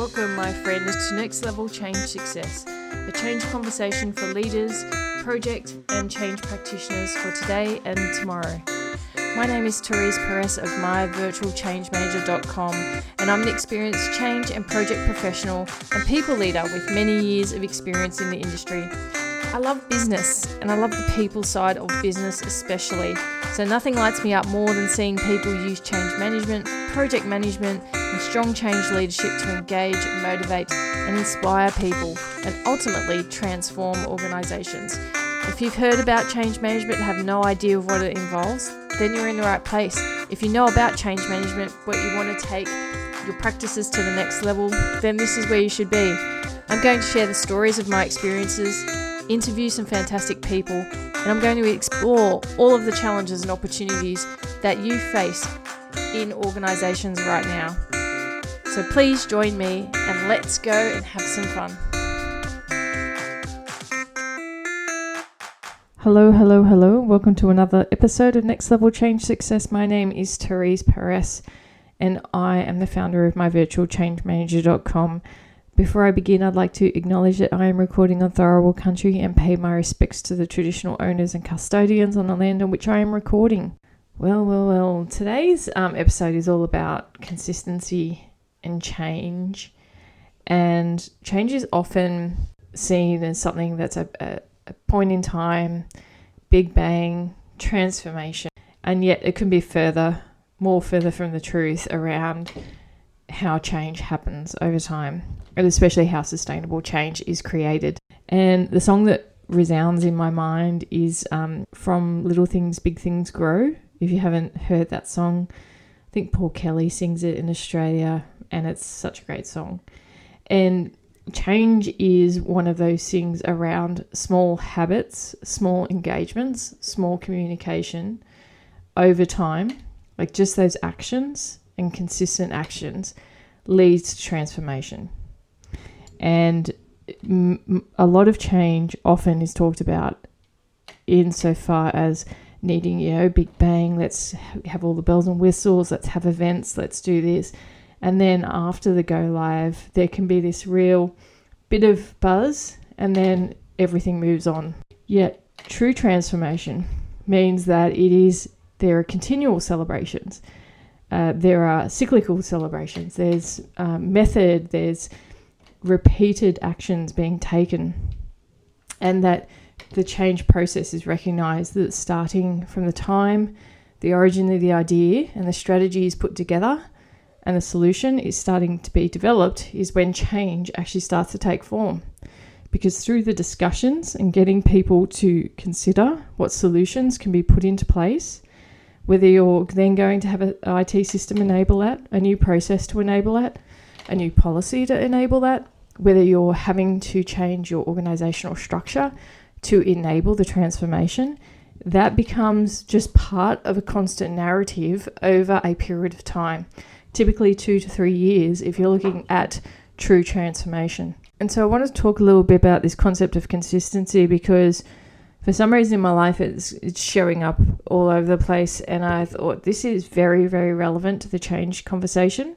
Welcome, my friend, to Next Level Change Success, a change conversation for leaders, project and change practitioners for today and tomorrow. My name is Therese Perez of myvirtualchangemanager.com, and I'm an experienced change and project professional and people leader with many years of experience in the industry. I love business, and I love the people side of business especially. So nothing lights me up more than seeing people use change management, project management, and strong change leadership to engage, motivate, and inspire people, and ultimately transform organisations. If you've heard about change management and have no idea of what it involves, then you're in the right place. If you know about change management, but you want to take your practices to the next level, then this is where you should be. I'm going to share the stories of my experiences, interview some fantastic people, and I'm going to explore all of the challenges and opportunities that you face in organisations right now. So please join me and let's go and have some fun. Hello. Welcome to another episode of Next Level Change Success. My name is Therese Perez and I am the founder of myvirtualchangemanager.com. Before I begin, I'd like to acknowledge that I am recording on Tharawal country and pay my respects to the traditional owners and custodians on the land on which I am recording. Well. Today's episode is all about consistency and change. And change is often seen as something that's a point in time, big bang, transformation. And yet it can be more further from the truth around how change happens over time, and especially how sustainable change is created. And the song that resounds in my mind is from Little Things, Big Things Grow. If you haven't heard that song, I think Paul Kelly sings it in Australia, and it's such a great song. And change is one of those things around small habits, small engagements, small communication over time, like just those actions and consistent actions leads to transformation. And a lot of change often is talked about insofar as needing, big bang, let's have all the bells and whistles, let's have events, let's do this. And then after the go live, there can be this real bit of buzz and then everything moves on. Yet true transformation means that there are continual celebrations. There are cyclical celebrations. There's method, there's repeated actions being taken, and that the change process is recognised, that starting from the time the origin of the idea and the strategy is put together and the solution is starting to be developed is when change actually starts to take form. Because through the discussions and getting people to consider what solutions can be put into place, whether you're then going to have an IT system enable that, a new process to enable that, a new policy to enable that, whether you're having to change your organisational structure to enable the transformation, that becomes just part of a constant narrative over a period of time, typically 2 to 3 years if you're looking at true transformation. And so I want to talk a little bit about this concept of consistency, because for some reason in my life, it's showing up all over the place. And I thought this is very, very relevant to the change conversation,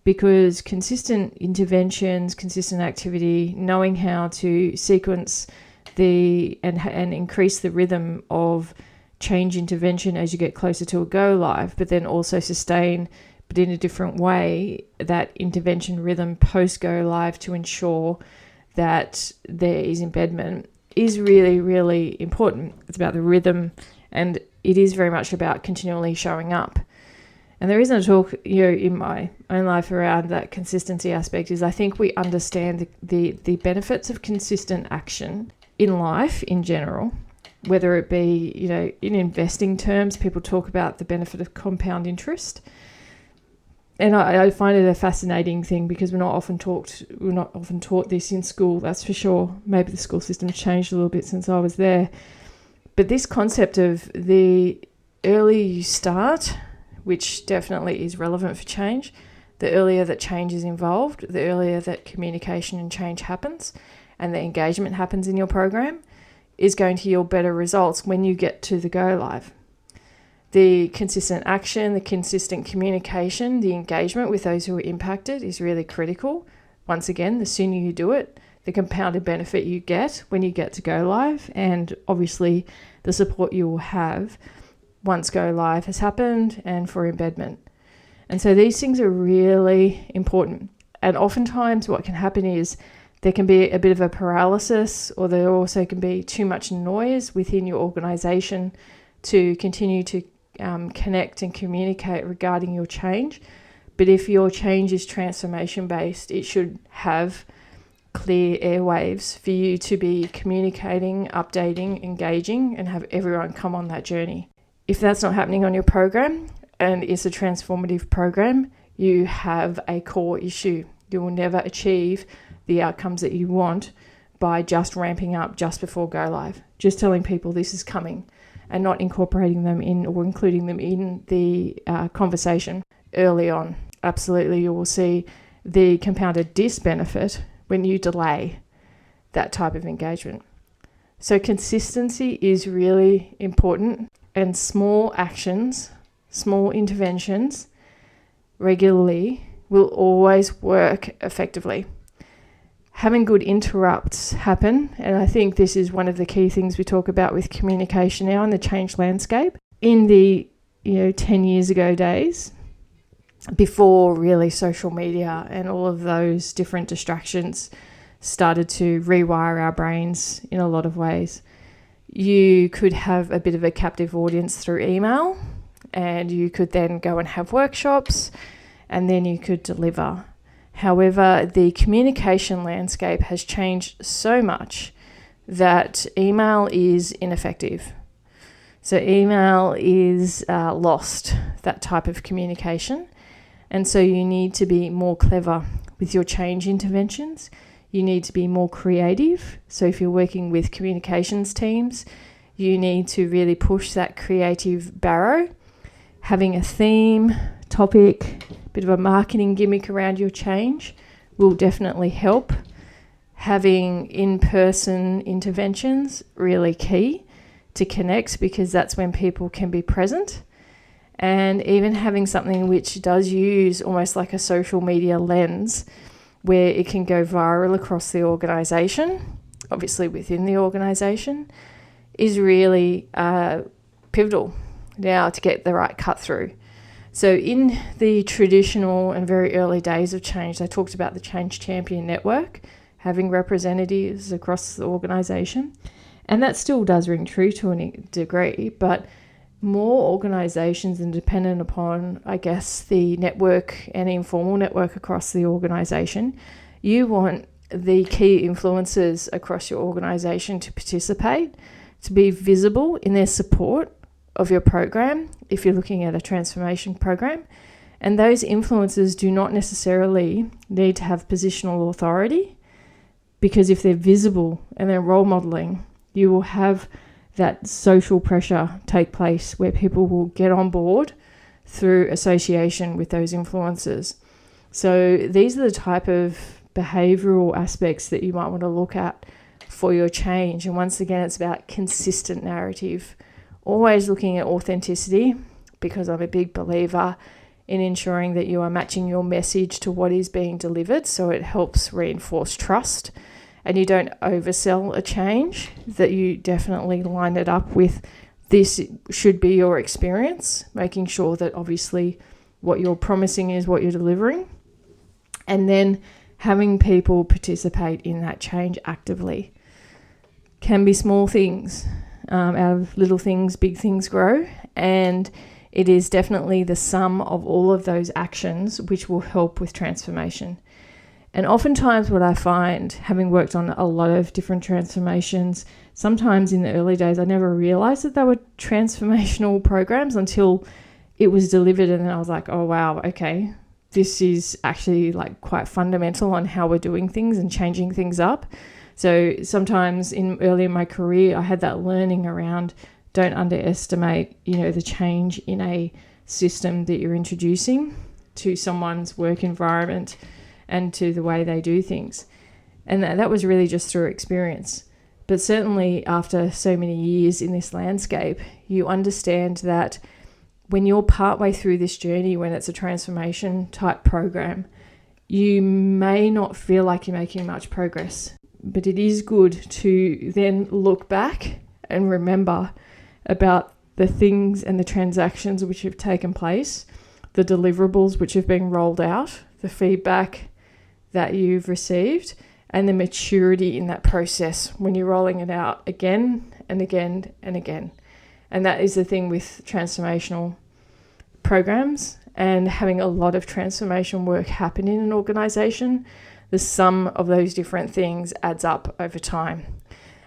because consistent interventions, consistent activity, knowing how to sequence and increase the rhythm of change intervention as you get closer to a go live, but then also sustain, but in a different way, that intervention rhythm post go live to ensure that there is embedment, is really, really important. It's about the rhythm, and it is very much about continually showing up. And the reason I talk, in my own life around that consistency aspect is I think we understand the benefits of consistent action in life in general, whether it be, in investing terms, people talk about the benefit of compound interest. And I find it a fascinating thing, because we're not often taught this in school, that's for sure. Maybe the school system's changed a little bit since I was there. But this concept of the earlier you start, which definitely is relevant for change, the earlier that change is involved, the earlier that communication and change happens and the engagement happens in your program, is going to yield better results when you get to the go live. The consistent action, the consistent communication, the engagement with those who are impacted is really critical. once again, the sooner you do it, the compounded benefit you get when you get to go live, and obviously the support you will have once go live has happened and for embedment. And so these things are really important. And oftentimes what can happen is there can be a bit of a paralysis, or there also can be too much noise within your organization to continue to connect and communicate regarding your change. But if your change is transformation based, it should have clear airwaves for you to be communicating, updating, engaging, and have everyone come on that journey. If that's not happening on your program and it's a transformative program, you have a core issue. You will never achieve the outcomes that you want by just ramping up just before go live, just telling people this is coming and not incorporating them in or including them in the conversation early on. Absolutely, you will see the compounded disbenefit when you delay that type of engagement. So consistency is really important, and small actions, small interventions regularly will always work effectively. Having good interrupts happen, and I think this is one of the key things we talk about with communication now in the change landscape. In the 10 years ago days, before really social media and all of those different distractions started to rewire our brains in a lot of ways, you could have a bit of a captive audience through email, and you could then go and have workshops, and then you could deliver. However, the communication landscape has changed so much that email is ineffective. So email is lost, that type of communication. And so you need to be more clever with your change interventions. You need to be more creative. So if you're working with communications teams, you need to really push that creative barrow. Having a theme, topic, bit of a marketing gimmick around your change will definitely help. Having in-person interventions, really key to connect, because that's when people can be present. And even having something which does use almost like a social media lens, where it can go viral across the organisation, obviously within the organisation, is really pivotal now to get the right cut through. So in the traditional and very early days of change, I talked about the Change Champion Network, having representatives across the organisation. And that still does ring true to a degree, but more organisations, and dependent upon, I guess, the network and informal network across the organisation, you want the key influencers across your organisation to participate, to be visible in their support of your program if you're looking at a transformation program. And those influencers do not necessarily need to have positional authority, because if they're visible and they're role modelling, you will have that social pressure take place where people will get on board through association with those influencers. So these are the type of behavioural aspects that you might want to look at for your change. And once again, it's about consistent narrative, always looking at authenticity, because I'm a big believer in ensuring that you are matching your message to what is being delivered, so it helps reinforce trust. And you don't oversell a change, that you definitely line it up with this should be your experience, making sure that obviously what you're promising is what you're delivering. And then having people participate in that change actively. Can be small things. Out of little things, big things grow. And it is definitely the sum of all of those actions which will help with transformation. And oftentimes what I find, having worked on a lot of different transformations, sometimes in the early days I never realised that they were transformational programs until it was delivered, and then I was like, oh wow, okay, this is actually like quite fundamental on how we're doing things and changing things up. So sometimes early in my career I had that learning around, don't underestimate, the change in a system that you're introducing to someone's work environment and to the way they do things. And that was really just through experience. But certainly after so many years in this landscape, you understand that when you're partway through this journey, when it's a transformation type program, you may not feel like you're making much progress, but it is good to then look back and remember about the things and the transactions which have taken place, the deliverables which have been rolled out, the feedback that you've received, and the maturity in that process when you're rolling it out again and again and again. And that is the thing with transformational programs and having a lot of transformation work happen in an organization. The sum of those different things adds up over time,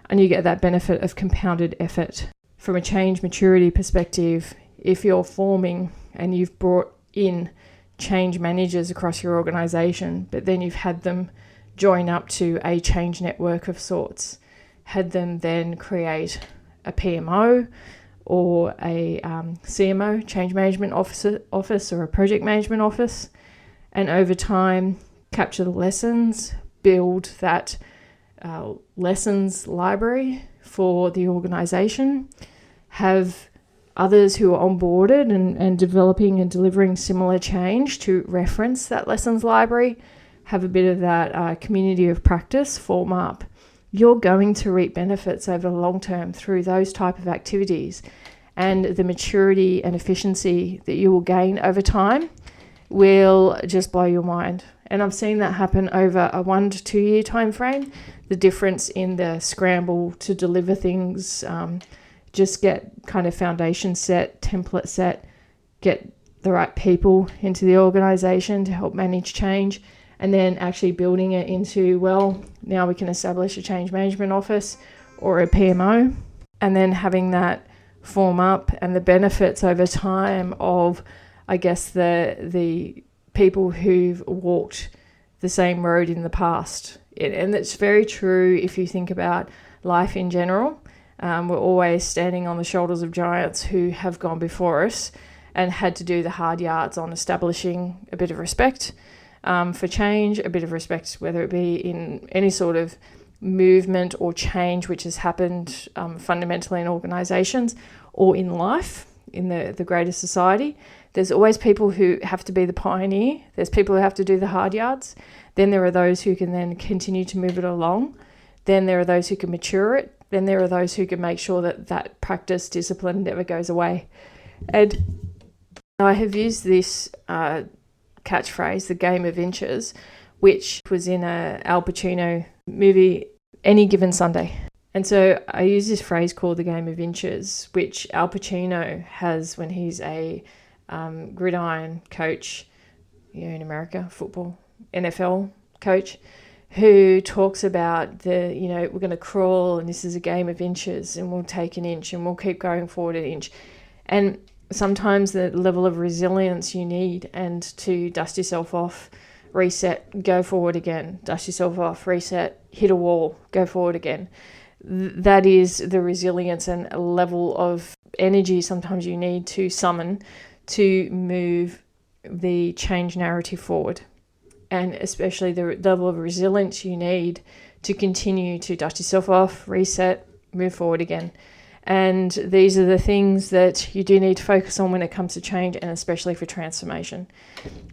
and you get that benefit of compounded effort. From a change maturity perspective, if you're forming and you've brought in change managers across your organization, but then you've had them join up to a change network of sorts, had them then create a PMO or a CMO, change management office, or a project management office, and over time capture the lessons, build that lessons library for the organization, have others who are onboarded and developing and delivering similar change to reference that lessons library, have a bit of that community of practice form up. You're going to reap benefits over the long term through those type of activities, and the maturity and efficiency that you will gain over time will just blow your mind. And I've seen that happen over a 1 to 2 year time frame. The difference in the scramble to deliver things, just get kind of foundation set, template set, get the right people into the organization to help manage change, and then actually building it into, well, now we can establish a change management office or a PMO, and then having that form up and the benefits over time of, I guess, the people who've walked the same road in the past. And it's very true if you think about life in general. We're always standing on the shoulders of giants who have gone before us and had to do the hard yards on establishing a bit of respect for change, a bit of respect, whether it be in any sort of movement or change which has happened fundamentally in organisations or in life, in the greater society. There's always people who have to be the pioneer. There's people who have to do the hard yards. Then there are those who can then continue to move it along. Then there are those who can mature it. Then there are those who can make sure that that practice, discipline never goes away. And I have used this catchphrase, the game of inches, which was in a Al Pacino movie, Any Given Sunday. And so I use this phrase called the game of inches, which Al Pacino has when he's a gridiron coach, in America, football, NFL coach, who talks about we're going to crawl and this is a game of inches and we'll take an inch and we'll keep going forward an inch. And sometimes the level of resilience you need, and to dust yourself off, reset, go forward again, dust yourself off, reset, hit a wall, go forward again. That is the resilience and level of energy sometimes you need to summon to move the change narrative forward. And especially the level of resilience you need to continue to dust yourself off, reset, move forward again. And these are the things that you do need to focus on when it comes to change, and especially for transformation.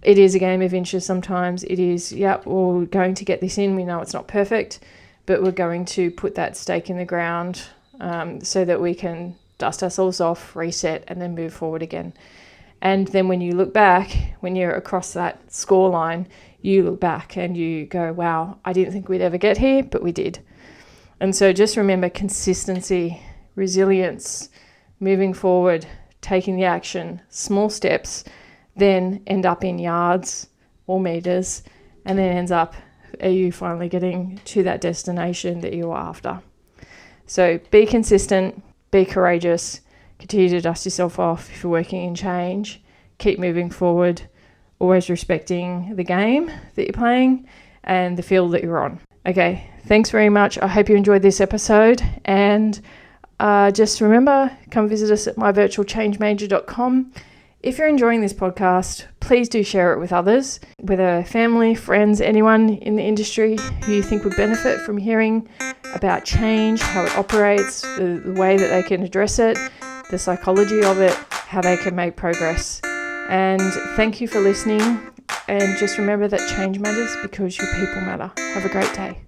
It is a game of inches sometimes. It is, we're going to get this in. We know it's not perfect, but we're going to put that stake in the ground so that we can dust ourselves off, reset, and then move forward again. And then when you look back, when you're across that score line, you look back and you go, wow, I didn't think we'd ever get here, but we did. And so just remember consistency, resilience, moving forward, taking the action, small steps, then end up in yards or meters, and then ends up, are you finally getting to that destination that you are after? So be consistent, be courageous, continue to dust yourself off if you're working in change, keep moving forward, always respecting the game that you're playing and the field that you're on. Okay, thanks very much. I hope you enjoyed this episode, and just remember, come visit us at myvirtualchangemanager.com. If you're enjoying this podcast, please do share it with others, whether family, friends, anyone in the industry who you think would benefit from hearing about change, how it operates, the way that they can address it, the psychology of it, how they can make progress. And thank you for listening. And just remember that change matters because your people matter. Have a great day.